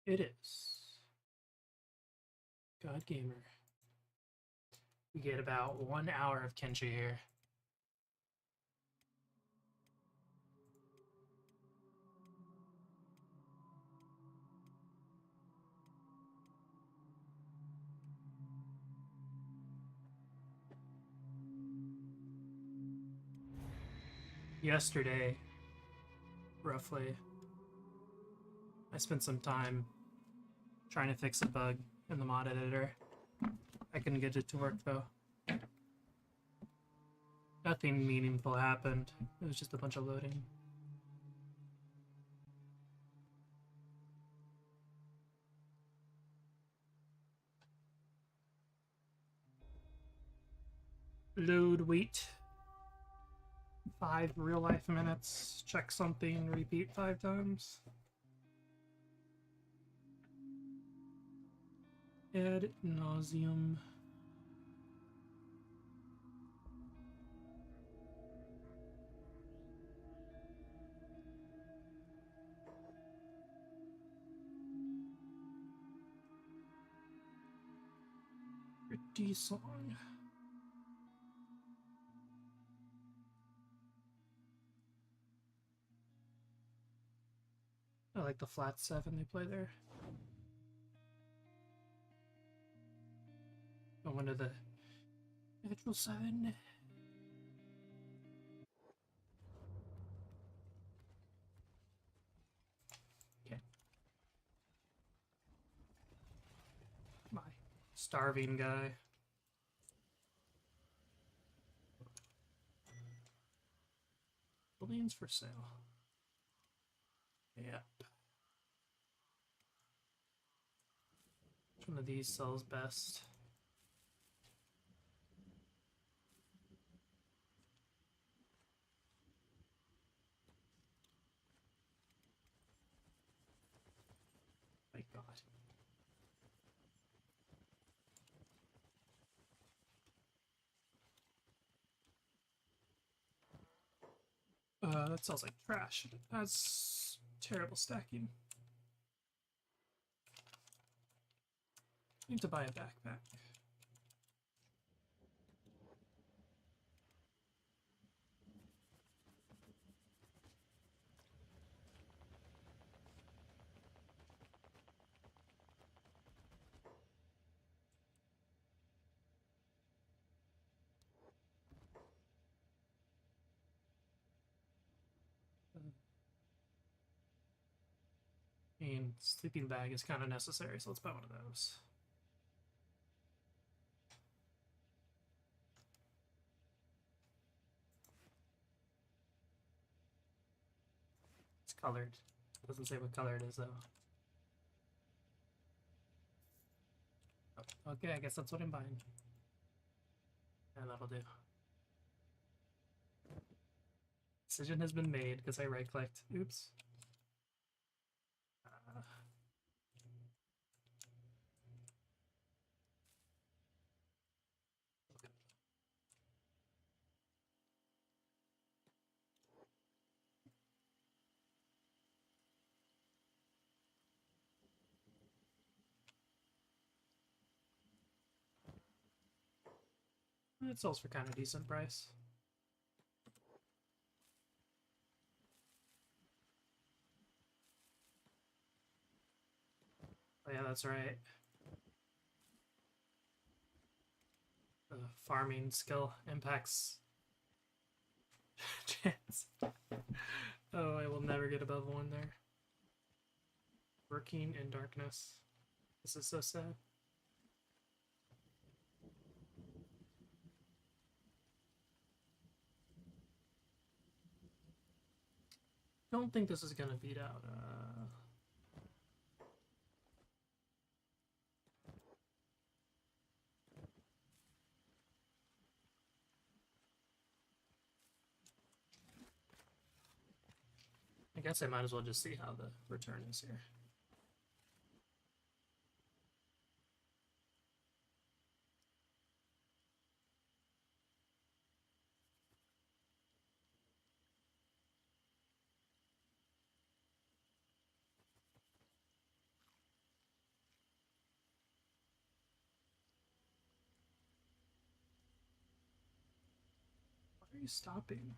It is. God Gamer. We get about 1 hour of Kenshi here. Yesterday, roughly, I spent some time trying to fix a bug in the mod editor. I couldn't get it to work though. Nothing meaningful happened. It was just a bunch of loading. Load, wait. 5 real life minutes. Check something, repeat 5 times. Ad nauseum. Pretty song. I like the flat 7 they play there. I went to the natural 7. Okay. My starving guy. Buildings for sale. Yep. Which one of these sells best? My God. That sounds like trash. That's terrible stacking. Need to buy a backpack. And sleeping bag is kind of necessary, so let's buy one of those. It's colored. Doesn't say what color it is, though. Oh, okay, I guess that's what I'm buying. And that'll do. Decision has been made because I right-clicked. Oops. It sells for kind of decent price. Oh yeah, that's right. The farming skill impacts chance. Oh, I will never get above 1 there. Working in darkness. This is so sad. Don't think this is gonna beat out. I guess I might as well just see how the return is here. Are you stopping?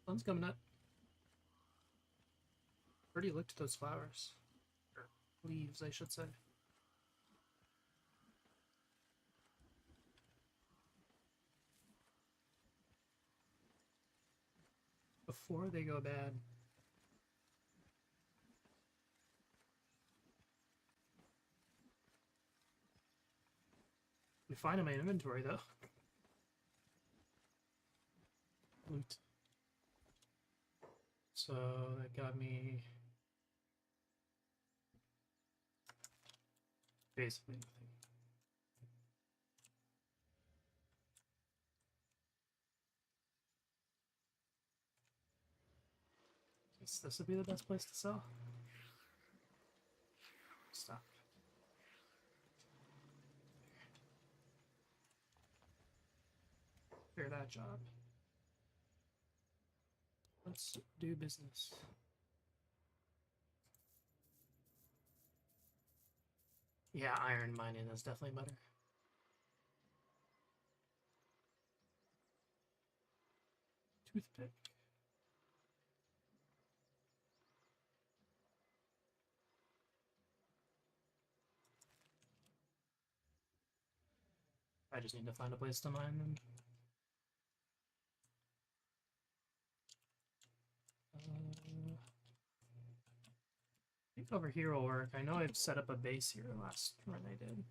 Sun's coming up. Already looked at those flowers. Or leaves, I should say. Before they go bad. We find in my inventory though. Loot. So that got me basically nothing. Guess this would be the best place to sell. Stop. Clear that job. Let's do business. Yeah, iron mining is definitely better. Toothpick. I just need to find a place to mine them. I think over here will work. I know I've set up a base here last run I did.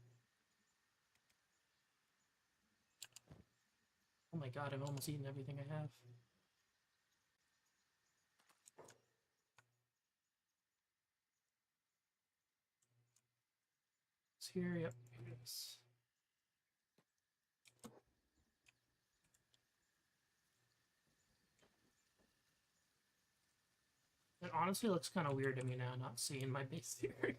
Oh my god, I've almost eaten everything I have. It's here, yep, here it is. It honestly looks kind of weird to me now, not seeing my base here.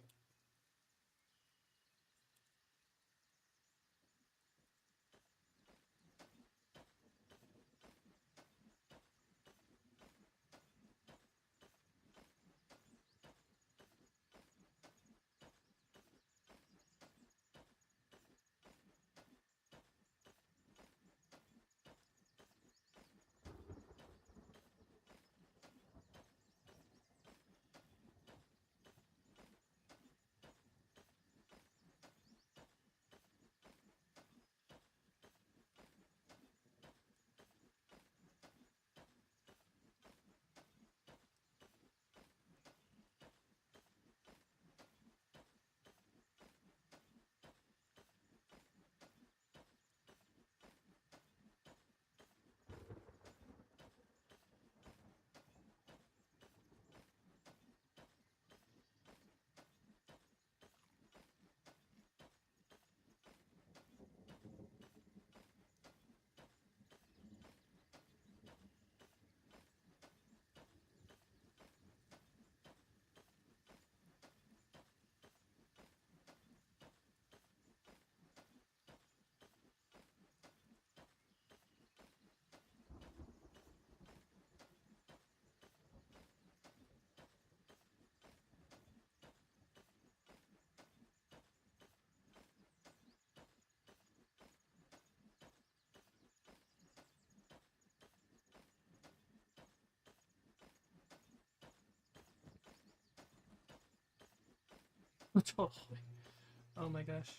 Totally. Oh my gosh.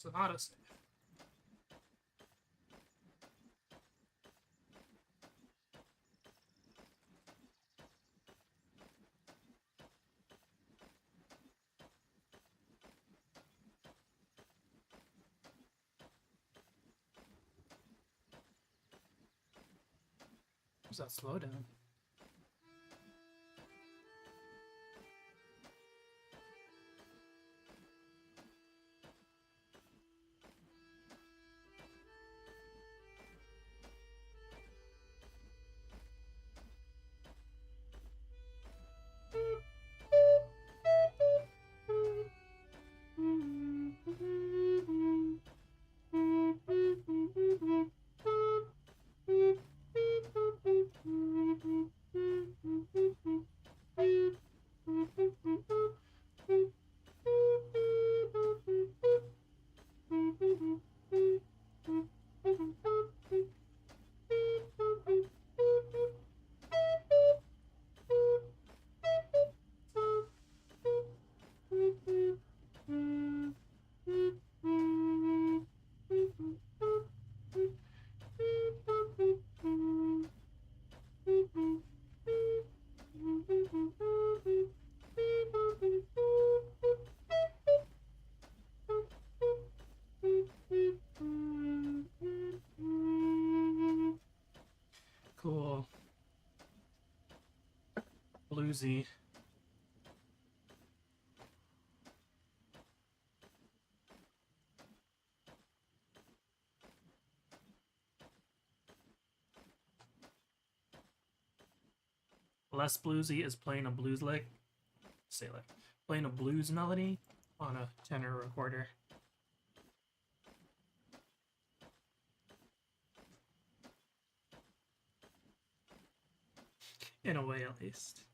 It's an autosave. What's that slowdown? Cool. Bluesy. Less bluesy is playing a blues lick. Say like playing a blues melody on a tenor recorder. In a way, at least.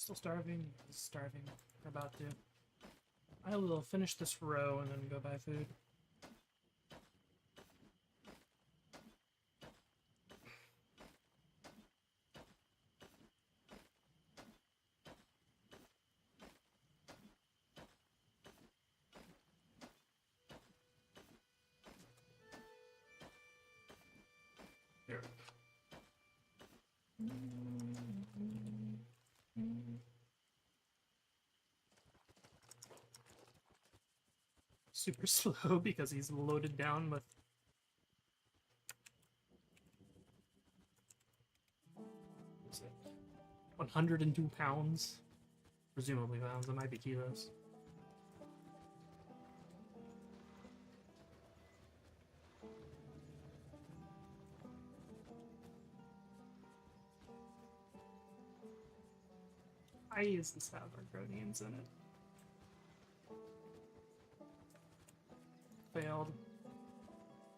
Still starving? Starving. We're about to. I will finish this row and then go buy food. Here. Super slow because he's loaded down with 102 pounds. Presumably pounds, it might be kilos. I use this have proteins in it. Failed.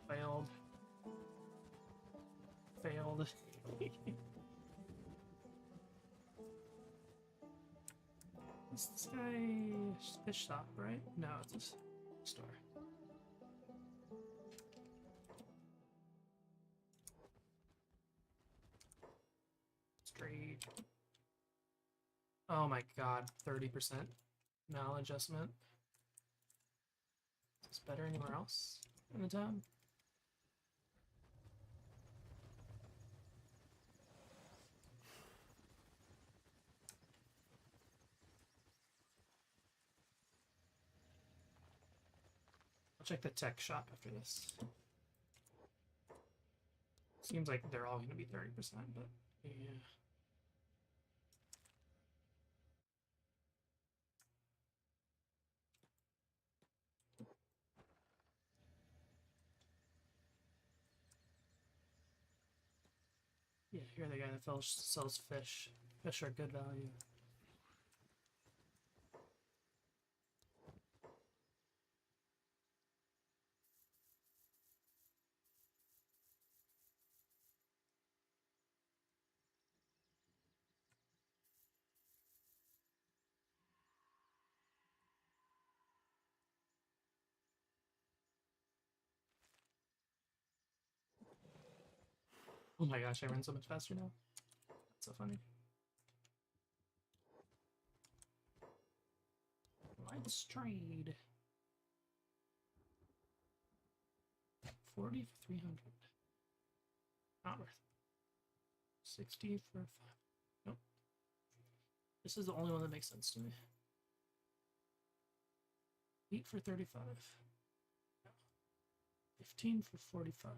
Failed. Failed. Is this guy fish shop, right? No, it's a store. Straight. Oh my god, 30% maladjustment. Is this better anywhere else in the town? I'll check the tech shop after this. Seems like they're all going to be 30%, but yeah. Yeah, you're the guy that sells fish. Fish are good value. Oh my gosh, I run so much faster now. That's so funny. Let's trade. 40 for 300. Not worth it. 60 for 5. Nope. This is the only one that makes sense to me. 8 for 35. 15 for 45.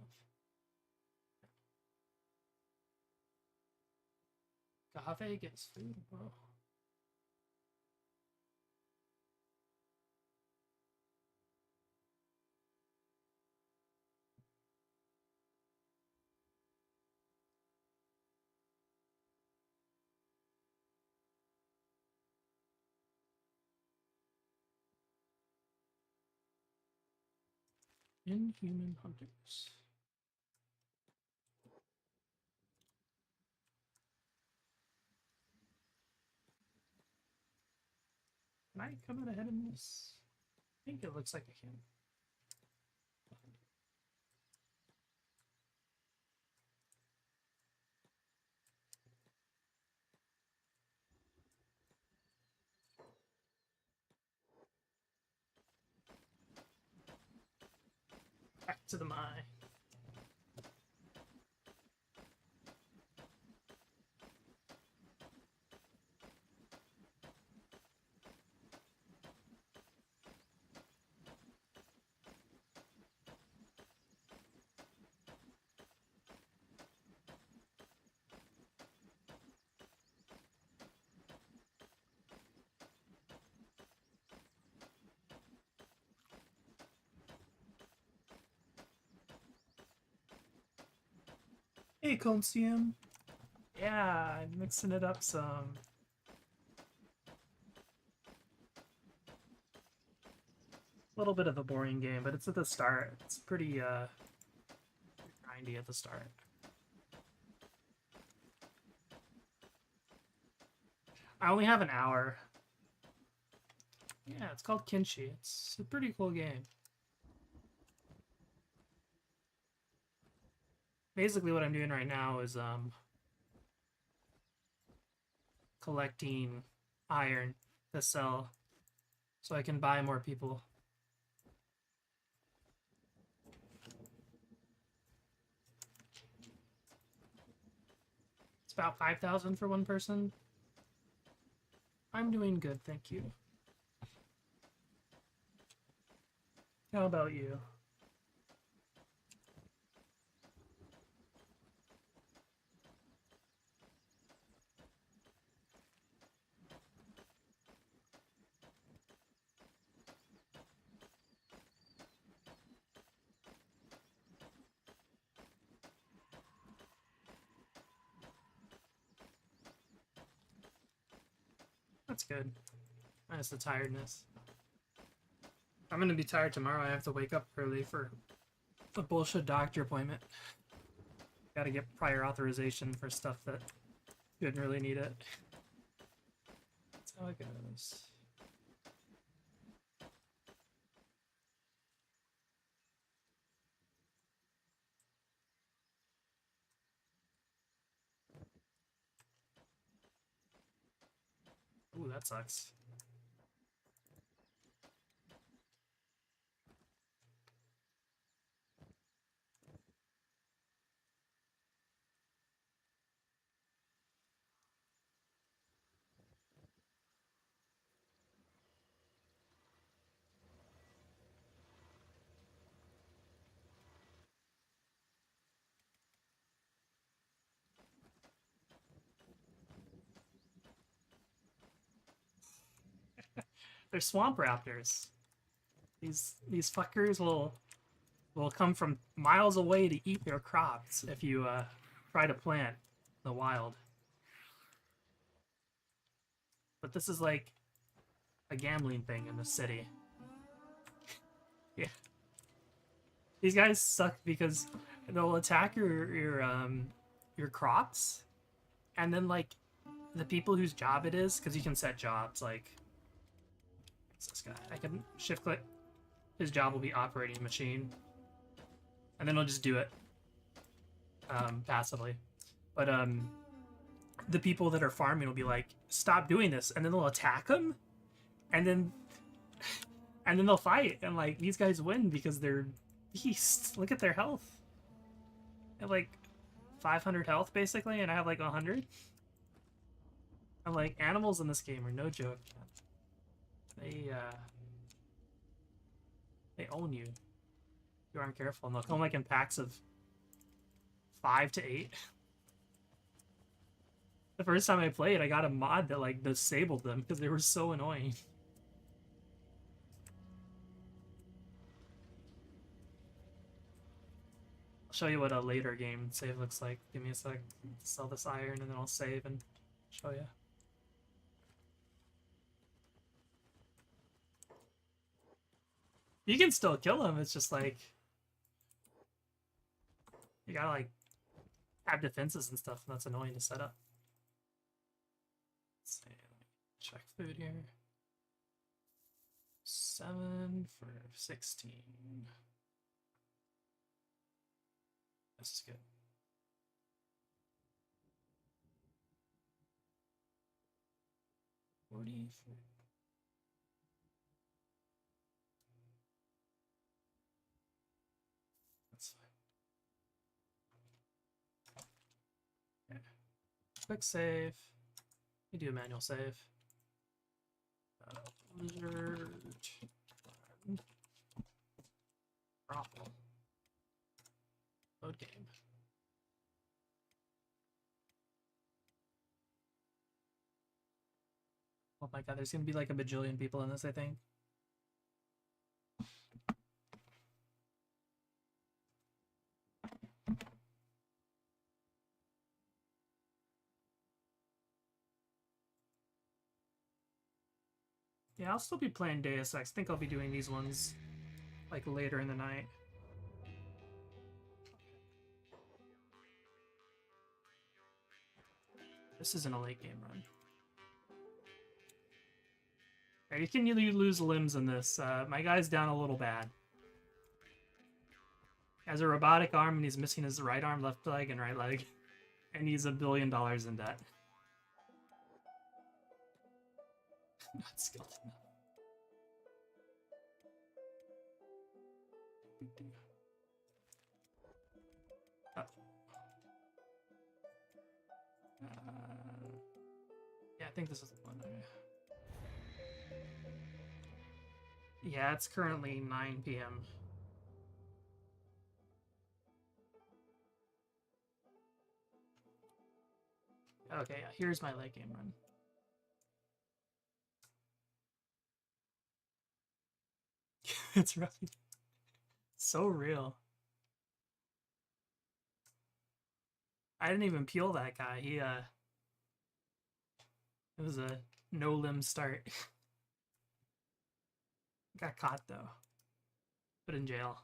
Gave gets food, bro. Inhuman hunters. Can I come out ahead in this? I think it looks like I can. Back to the mine. Hey, Colcium. Yeah, I'm mixing it up some. A little bit of a boring game, but it's at the start. It's pretty grindy at the start. I only have an hour. Yeah, it's called Kenshi. It's a pretty cool game. Basically what I'm doing right now is collecting iron to sell so I can buy more people. It's about 5,000 for one person. I'm doing good, thank you. How about you? That's good. Minus the tiredness. I'm gonna be tired tomorrow. I have to wake up early for a bullshit doctor appointment. Gotta get prior authorization for stuff that didn't really need it. That's how it goes. Ooh, that sucks. They're swamp raptors. These fuckers will come from miles away to eat their crops if you try to plant the wild. But this is like a gambling thing in the city. Yeah. These guys suck because they'll attack your crops, and then like the people whose job it is, because you can set jobs like what's this guy? I can shift click. His job will be operating a machine, and then he'll just do it passively. But the people that are farming will be like, stop doing this, and then they'll attack him, and then they'll fight, and like these guys win because they're beasts. Look at their health. They have like 500 health basically, and I have like 100. And like animals in this game are no joke. They own you. If you aren't careful, and they'll come like in packs of 5 to 8. The first time I played, I got a mod that like disabled them because they were so annoying. I'll show you what a later game save looks like. Give me a sec. Sell this iron and then I'll save and show you. You can still kill him. It's just like you gotta like have defenses and stuff, and that's annoying to set up. Let's see. Let me check food here. 7 for 16. This is good. That's fine. Okay. Quick save. We do a manual save. Lizard. Brothel. Load game. Oh my god, there's gonna be like a bajillion people in this, I think. Yeah, I'll still be playing Deus Ex. I think I'll be doing these ones like later in the night. This isn't a late game run. Yeah, you can lose limbs in this. My guy's down a little bad. He has a robotic arm and he's missing his right arm, left leg, and right leg. And he's $1 billion in debt. Not skilled enough. Oh. Yeah, I think this is the one. Yeah, it's currently 9 p.m. Okay, yeah, here's my late game run. It's rough. So real. I didn't even peel that guy. He it was a no limb start. Got caught though. Put in jail.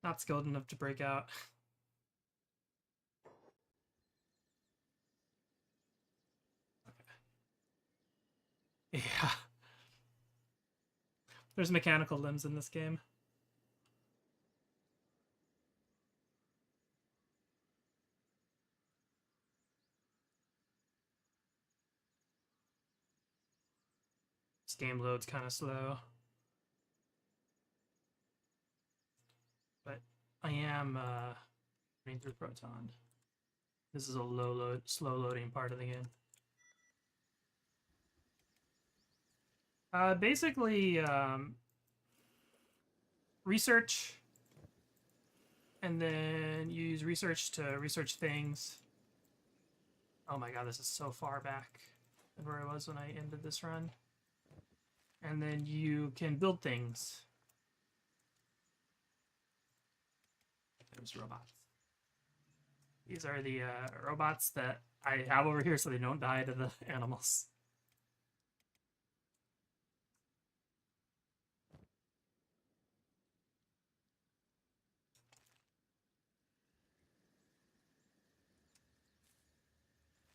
Not skilled enough to break out. Okay. Yeah. There's mechanical limbs in this game. This game load's kind of slow. But I am running through Proton. This is a slow loading part of the game. Basically, research, and then you use research to research things. Oh my god, this is so far back than where I was when I ended this run. And then you can build things. There's robots. These are the robots that I have over here so they don't die to the animals.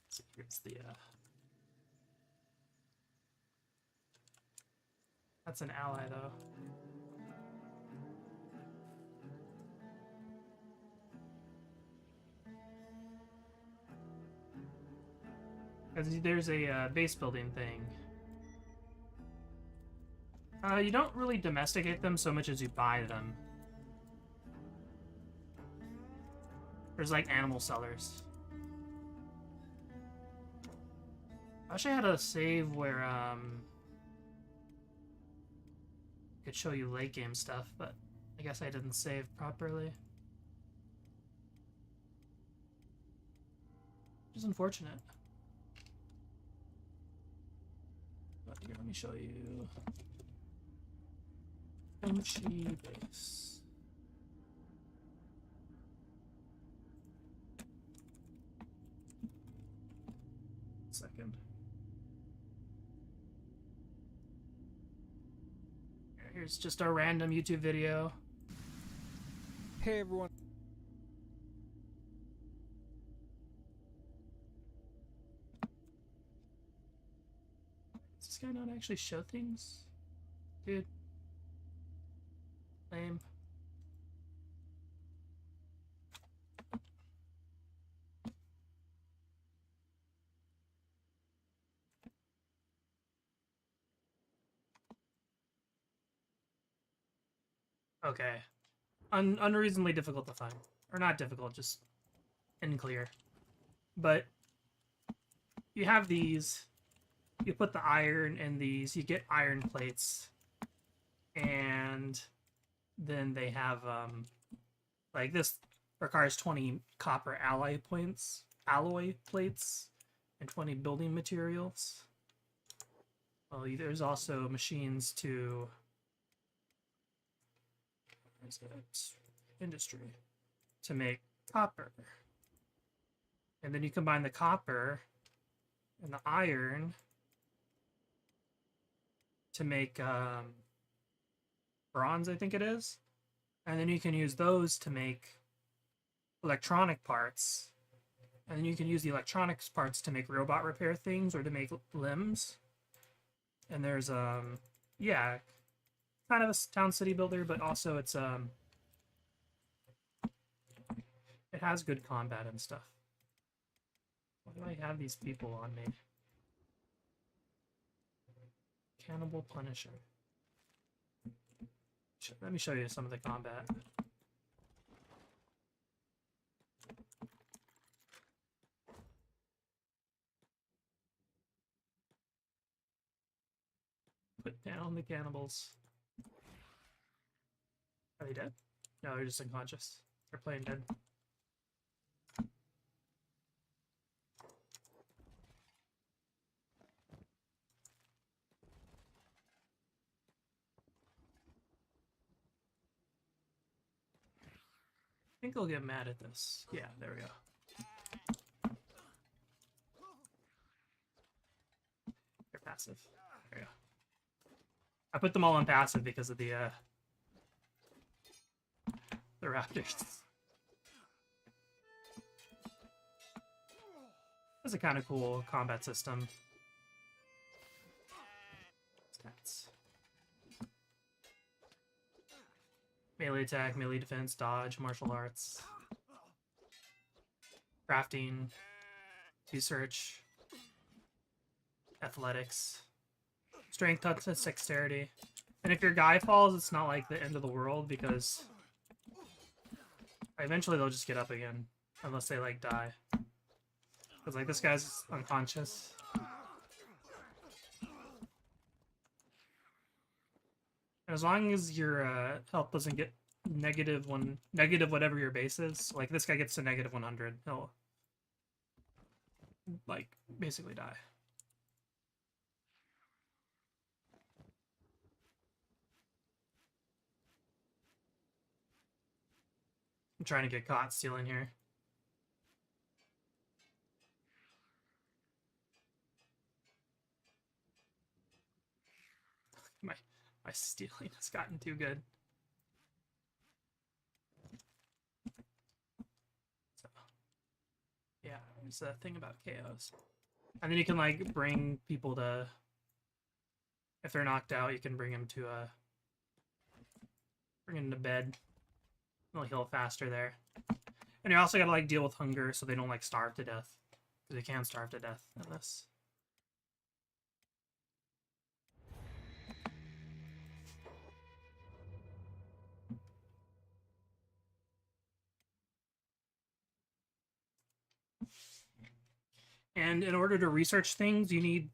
So here's the that's an ally though. Because there's a base building thing. You don't really domesticate them so much as you buy them. There's like animal sellers. I wish I had a save where I could show you late game stuff, but I guess I didn't save properly. Which is unfortunate. But here, let me show you Kenshi base. Second. Here's just a random YouTube video. Hey everyone. Does this guy not actually show things? Dude. Lame. Okay. Unreasonably difficult to find. Or not difficult, just unclear. But you have these. You put the iron in these. You get iron plates. And then they have, like this requires 20 copper alloy plates, and 20 building materials. Well, there's also machines to... Is it industry to make copper, and then you combine the copper and the iron to make bronze, I think it is, and then you can use those to make electronic parts, and then you can use the electronics parts to make robot repair things or to make limbs. And there's yeah, kind of a town city builder, but also it's it has good combat and stuff. Why do I have these people on me? Cannibal Punisher. Let me show you some of the combat. Put down the cannibals. Are they dead? No, they're just unconscious. They're playing dead. I think they'll get mad at this. Yeah, there we go. They're passive. There we go. I put them all on passive because of the raptors. That's a kind of cool combat system. Stats. Melee attack, melee defense, dodge, martial arts, crafting, research, athletics. Strength up to dexterity. And if your guy falls, it's not like the end of the world because eventually they'll just get up again. Unless they like die. Because like this guy's unconscious. And as long as your health doesn't get negative whatever your base is, like this guy gets to negative 100, he'll like basically die. I'm trying to get caught stealing here. My stealing has gotten too good. So, yeah, there's a thing about KOs. And then you can like bring people to, if they're knocked out, you can bring them to bed. They'll heal faster there. And you also gotta like deal with hunger so they don't like starve to death. Because they can starve to death in this. And in order to research things, you need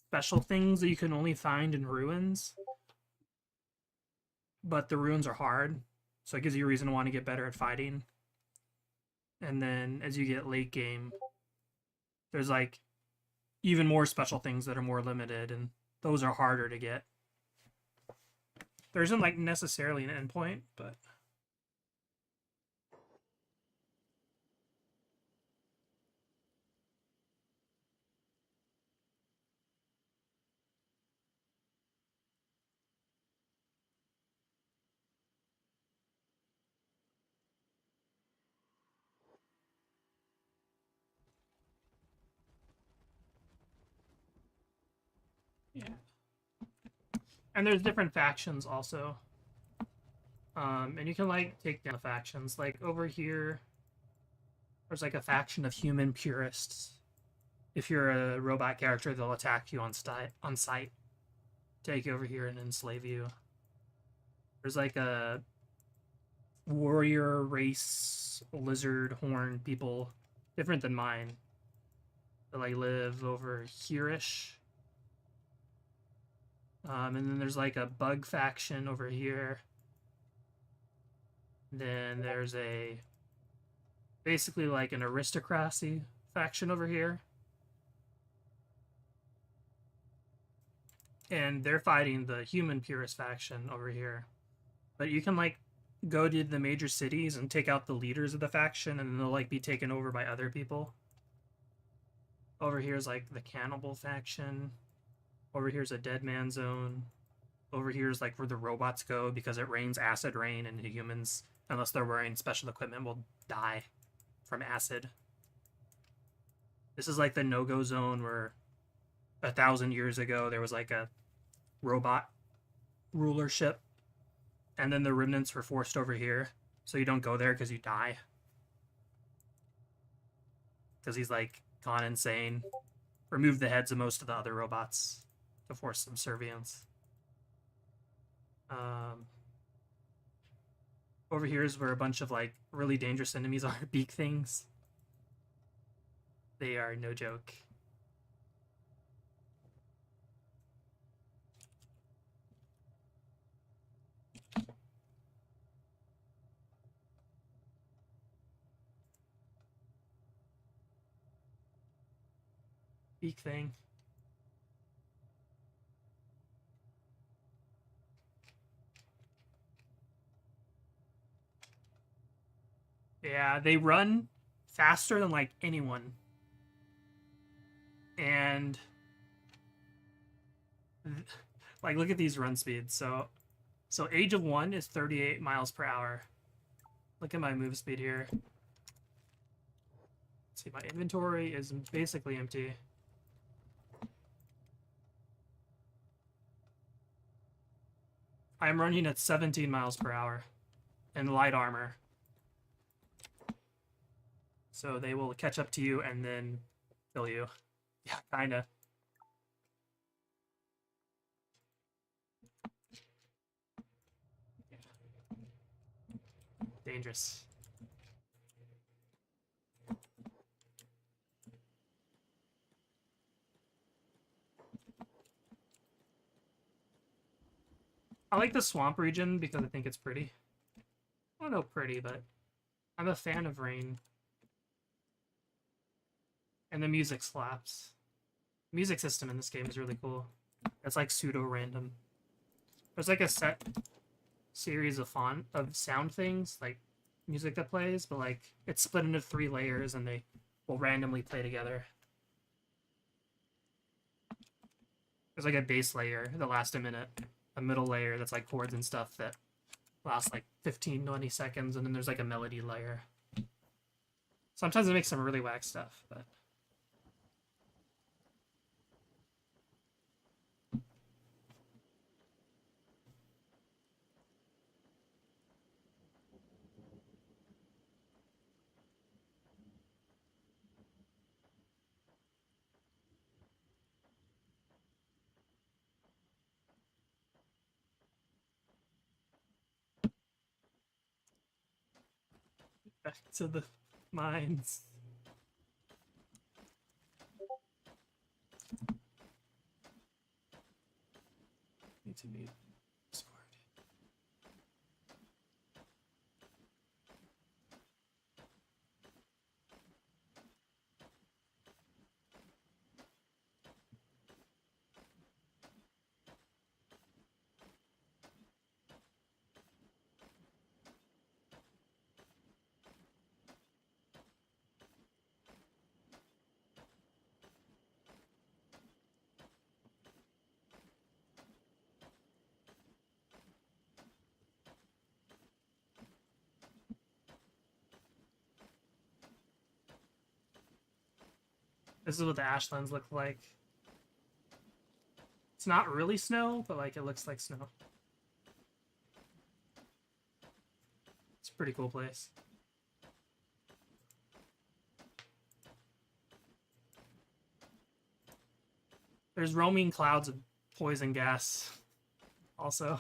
special things that you can only find in ruins. But the ruins are hard, so it gives you a reason to want to get better at fighting. And then as you get late game, there's like even more special things that are more limited, and those are harder to get. There isn't like necessarily an endpoint, but yeah. And there's different factions also. And you can like take down the factions. Like over here, there's like a faction of human purists. If you're a robot character, they'll attack you on sight, take you over here and enslave you. There's like a warrior race, lizard horn people, different than mine, that like live over here-ish. And then there's like a bug faction over here. Then there's a basically like an aristocracy faction over here. And they're fighting the human purist faction over here. But you can like go to the major cities and take out the leaders of the faction, and they'll like be taken over by other people. Over here's like the cannibal faction. Over here's a dead man zone. Over here's like where the robots go because it rains acid rain, and the humans, unless they're wearing special equipment, will die from acid. This is like the no-go zone where 1,000 years ago there was like a robot rulership, and then the remnants were forced over here, so you don't go there because you die. Because he's like gone insane. Remove the heads of most of the other robots to force subservience. Over here is where a bunch of like really dangerous enemies are. Beak things. They are no joke. Beak thing. Yeah, they run faster than like anyone. And like look at these run speeds. So Age of 1 is 38 miles per hour. Look at my move speed here. Let's see, my inventory is basically empty. I'm running at 17 miles per hour in light armor. So they will catch up to you and then kill you. Yeah, kinda. Dangerous. I like the swamp region because I think it's pretty. I don't know pretty, but I'm a fan of rain. And the music slaps. The music system in this game is really cool. It's like pseudo-random. There's like a set series of sound things, like music that plays, but like it's split into 3 layers and they will randomly play together. There's like a base layer that lasts a minute, a middle layer that's like chords and stuff that lasts like 15, 20 seconds, and then there's like a melody layer. Sometimes it makes some really whack stuff, but back to the mines. Need to be scored. This is what the ashlands look like. It's not really snow, but like it looks like snow. It's a pretty cool place. There's roaming clouds of poison gas also.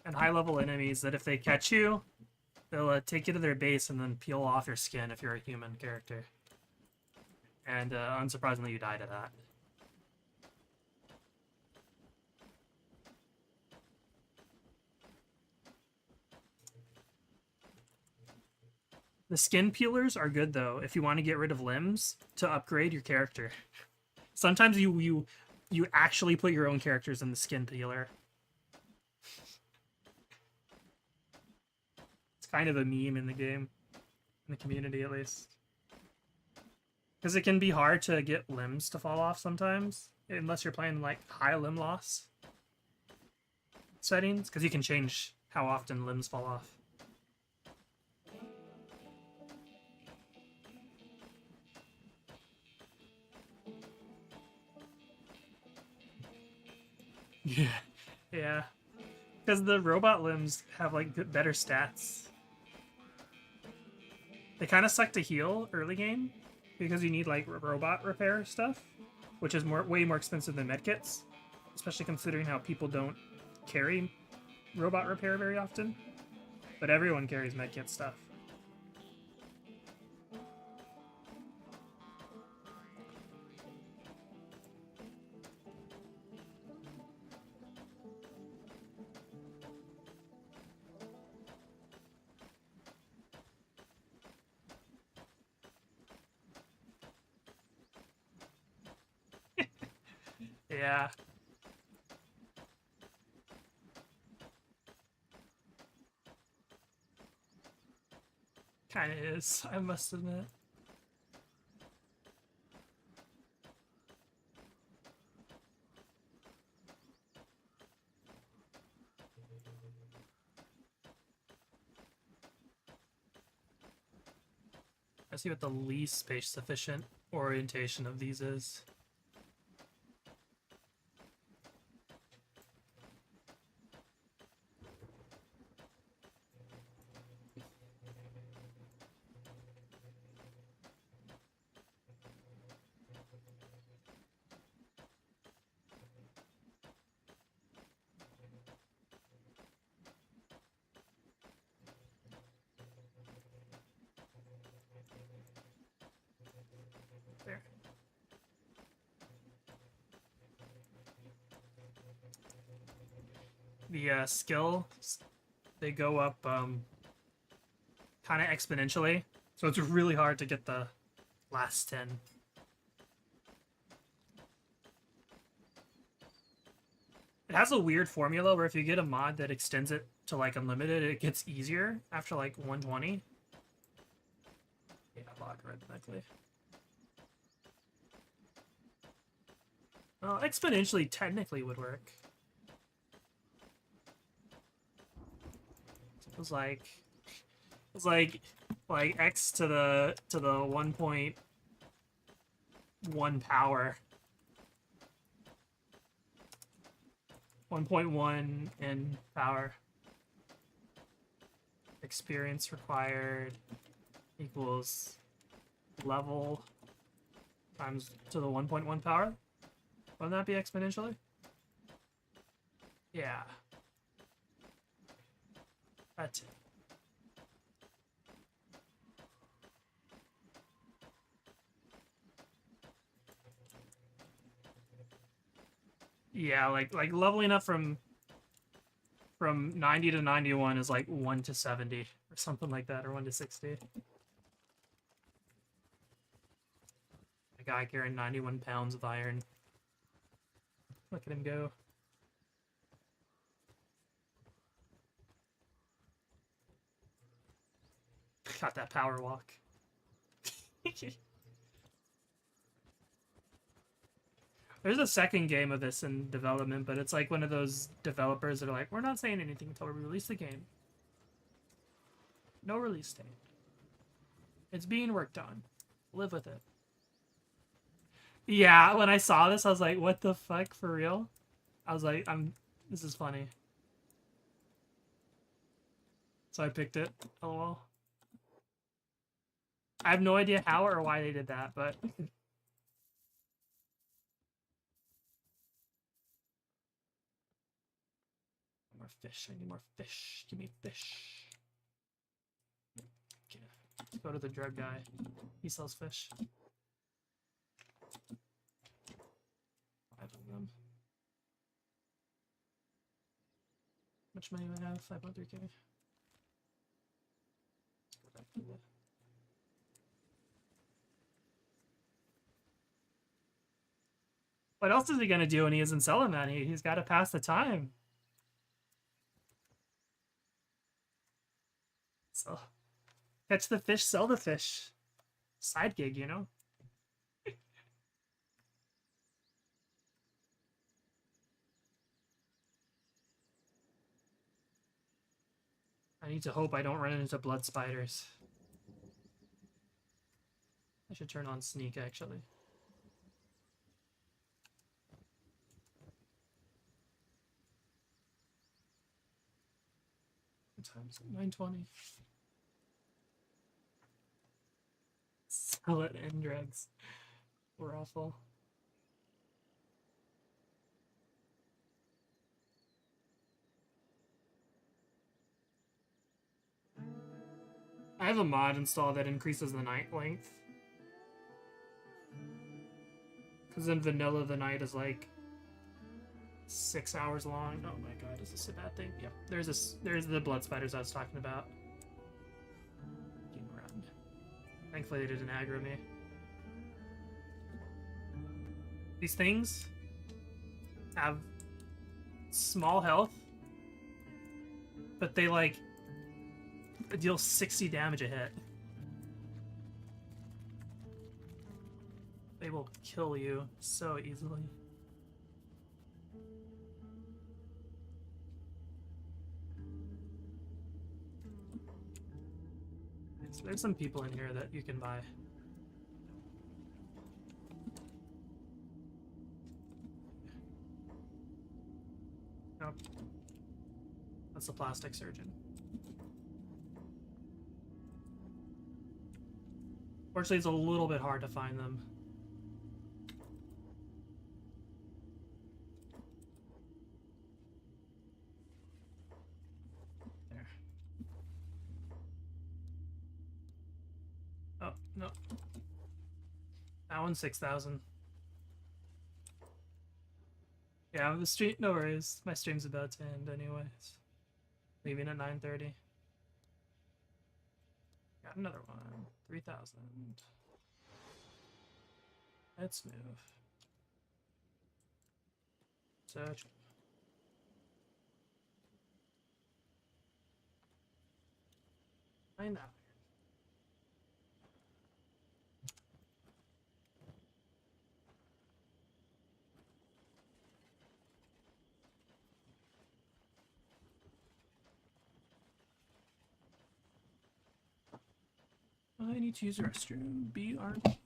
And high-level enemies that if they catch you, they'll take you to their base and then peel off your skin if you're a human character. And unsurprisingly, you die to that. The skin peelers are good, though, if you want to get rid of limbs to upgrade your character. Sometimes you actually put your own characters in the skin peeler. It's kind of a meme in the game. In the community, at least. Because it can be hard to get limbs to fall off sometimes. Unless you're playing, like, high limb loss settings. Because you can change how often limbs fall off. Yeah. Yeah. Because the robot limbs have, like, better stats. They kind of suck to heal early game. Because you need, like, robot repair stuff. Which is way more expensive than medkits. Especially considering how people don't carry robot repair very often. But everyone carries medkit stuff. Yeah. Kinda is, I must admit. Let's see what the least space sufficient orientation of these is. the skills, they go up kind of exponentially. So it's really hard to get the last 10. It has a weird formula where if you get a mod that extends it to like unlimited, it gets easier after like 120. Yeah, logarithmically. Well, exponentially technically would work. It was like x to the 1.1 power. 1.1 in power. Experience required equals level times to the 1.1 power. Wouldn't that be exponentially? Yeah. That's it. Yeah, like leveling up from 90 to 91 is like 1 to 70 or something like that, or 1 to 60. A guy carrying 91 pounds of iron. Look at him go. Got that power walk. There's a second game of this in development, but it's like one of those developers that are like, we're not saying anything until we release the game. No release date. It's being worked on. Live with it. Yeah, when I saw this, I was like, what the fuck, for real? I was like, this is funny. So I picked it. LOL. I have no idea how or why they did that, but... More fish. I need more fish. Give me fish. Okay. Let's go to the drug guy. He sells fish. 5 of them. How much money do I have? 5.3k. Let's go back to the... What else is he gonna do when he isn't selling that? He's got to pass the time. So, catch the fish, sell the fish. Side gig, you know? I need to hope I don't run into blood spiders. I should turn on sneak, actually. What time is it? 9:20. Sell it and drugs. We're awful. I have a mod installed that increases the night length. Because in vanilla, the night is like 6 hours long. Oh my god, is this a bad thing? Yep. There's the blood spiders I was talking about. Getting around. Thankfully, they didn't aggro me. These things have small health, but they like deal 60 damage a hit. They will kill you so easily. So there's some people in here that you can buy. Nope. That's the plastic surgeon. Fortunately, it's a little bit hard to find them. There. Oh, no. That one's 6,000. Yeah, the stream. No worries. My stream's about to end anyways. Leaving at 9:30. Got another one. 3,000. Let's move. Search. I know. I need to use the restroom. BRB.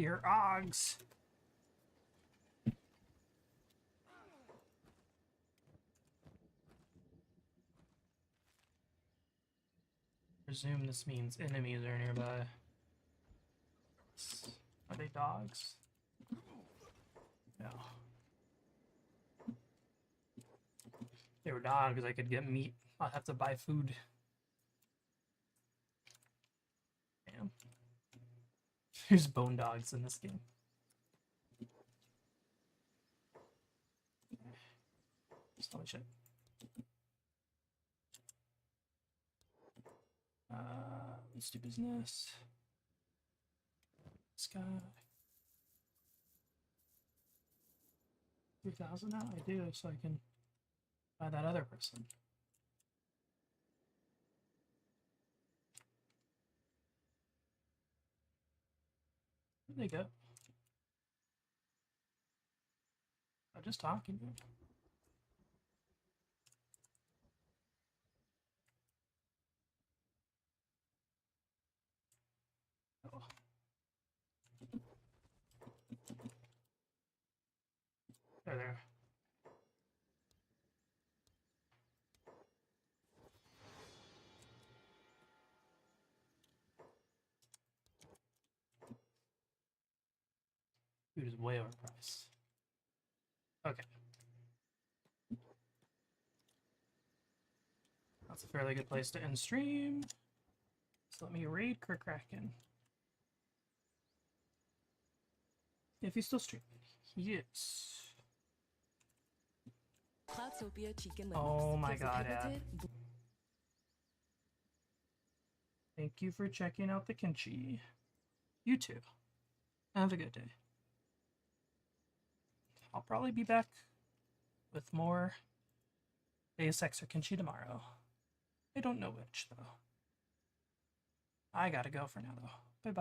Your ogs. Presume this means enemies are nearby. Are they dogs? No. If they were dogs, I could get meat. I'll have to buy food. Damn. There's bone dogs in this game. Holy shit. Let's do business. This guy. 3,000 now? I do, so I can buy that other person. Where'd they go? I'm just talking to him. Oh. There. Food is way overpriced. Okay. That's a fairly good place to end stream. So let me raid Kerkraken. If he's still streaming. He is. Oh my god, Ad. Thank you for checking out the Kenshi. You too. Have a good day. I'll probably be back with more Deus Ex or Kenshi tomorrow. I don't know which, though. I gotta go for now, though. Bye-bye.